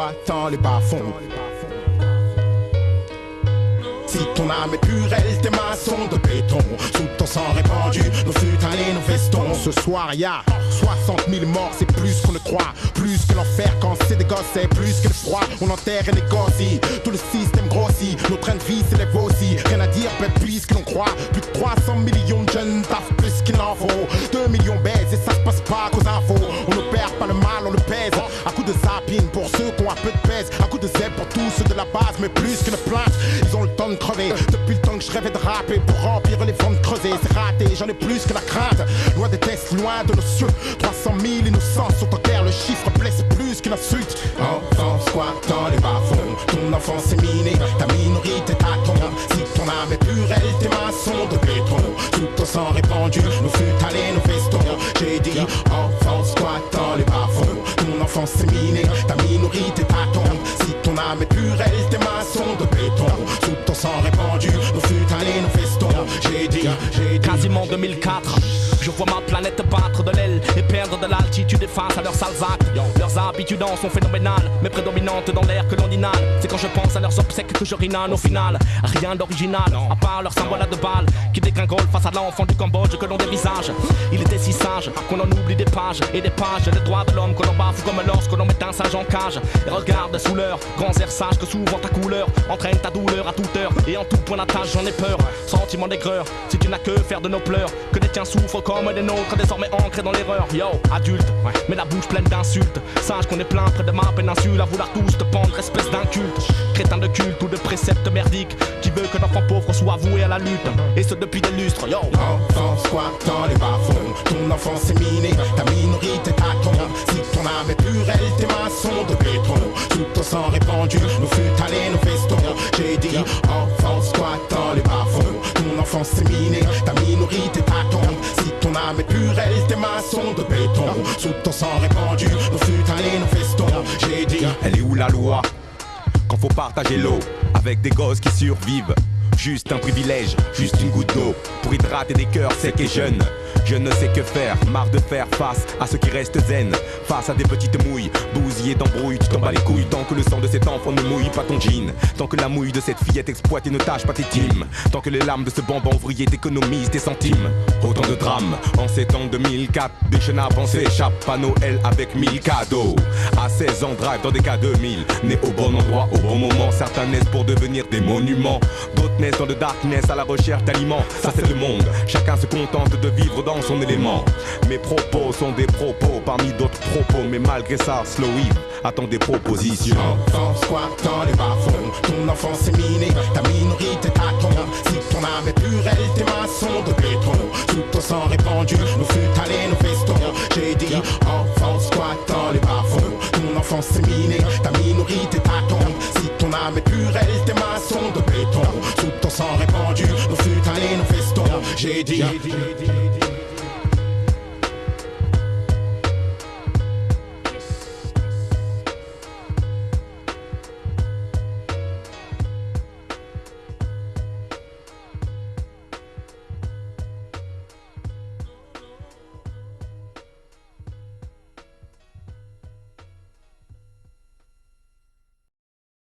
squattant les bas-fonds. Si ton âme est pure, elle, tes mains sont de béton. Sous ton sang répandu, nos futins et nos vestons. Ce soir, y'a 60 000 morts, c'est plus qu'on ne croit. Plus que l'enfer quand c'est des gosses, c'est plus que le froid. On enterre et négocie, tout le système grossit. Nos trains de vie s'élèvent aussi. Rien à dire, ben plus que l'on croit. Plus de 300 millions de jeunes taffent plus qu'il en faut. 2 millions baisent et ça se passe pas qu'aux infos. On ne perd pas le mal, on le pèse. À coup de sapine pour ceux qui ont un peu de pèse. À coup de zèbre pour tous ceux de la base, mais plus que le plainte. Ils ont le temps de crever. Depuis le temps que je rêvais de rapper pour remplir les fonds de creuser. C'est raté, j'en ai plus que la crainte. Loin des tests, loin de nos cieux. 300 000 innocents sont en guerre, le chiffre blesse plus qu'une insulte. Enfant squattant les bas-fonds, ton enfance est minée, ta minorité t'attend. Si ton âme est pure, elle, tes mains sont de béton. Tout ton sang répandu, nos futals et nos vestons. J'ai dit enfant squattant les bas-fonds, ton enfance est minée, ta minorité t'attend. Si ton âme est pure, elle, tes mains sont de béton. Tout ton sang répandu, nos futals et nos vestons. J'ai dit quasiment 2004. Je vois ma planète battre de l'aile et perdre de l'altitude face à leurs sales actes. Leurs habitudes en sont phénoménales, mais prédominantes dans l'air que l'on inhale. C'est quand je pense à leurs obsèques que je rinane au final. Rien d'original, à part leur symbole à deux balles qui dégringole face à l'enfant du Cambodge que l'on dévisage. Il était si sage qu'on en oublie des pages et des pages des droits de l'homme que l'on bafoue comme lorsque l'on met un singe en cage. Et regarde sous leurs grands airs sages que souvent ta couleur entraîne ta douleur à toute heure. Et en tout point d'attache j'en ai peur. Sentiment d'aigreur, si tu n'as que faire de nos pleurs, que les tiens souffrent comme des nôtres, désormais ancrés dans l'erreur. Yo, adulte, mais la bouche pleine d'insultes. Sache qu'on est plein près de ma péninsule à vouloir tous te pendre, espèce d'inculte. Crétin de culte ou de préceptes merdiques qui veut que l'enfant pauvre soit voué à la lutte. Et ce depuis des lustres, yo. Enfant squattant les bas-fonds, ton enfance est minée, ta minorité t'attend. Si ton âme est pure, elle, tes mains sont de béton. Tout ton sang répandu, nos futals et nos vestons. J'ai dit enfant squattant les bas-fonds, ton enfance est minée, ta minorité t'attend. Si ton âme est pure, elle, tes mains sont de béton. Sous ton sang répandu, nos futals et nos vestons. J'ai dit elle est où la loi quand faut partager l'eau avec des gosses qui survivent? Juste un privilège, juste une goutte d'eau pour hydrater des cœurs secs et jeunes. Je ne sais que faire, marre de faire face à ceux qui restent zen. Face à des petites mouilles, bousillées d'embrouilles, tu t'en bats les couilles. Tant que le sang de cet enfant ne mouille pas ton jean, tant que la mouille de cette fillette exploitée ne tâche pas tes teams, tant que les larmes de ce bambin ouvrier t'économisent tes centimes. Autant de drames, en ces temps 2004, des chenapes s'échappent à Noël avec 1000 cadeaux. À 16 ans, drive dans des cas 2000, nés au bon endroit, au bon moment. Certains naissent pour devenir des monuments, d'autres naissent dans le darkness à la recherche d'aliments. Ça c'est le monde, chacun se contente de vivre dans son élément. Mes propos sont des propos parmi d'autres propos, mais malgré ça, Slow Eve attend des propositions. Enfant squattant les bas-fonds, ton enfance est minée, ta minorité t'attend. Si ton âme est pure, elle, tes mains sont de béton. Tout ton sang répandu, nos futals et nos vestons. J'ai dit enfant squattant les bas-fonds, ton enfance est minée, ta minorité t'attend. Si ton âme est pure, elle, tes mains sont de béton. Tout ton sang répandu, nos futals et nos vestons. J'ai dit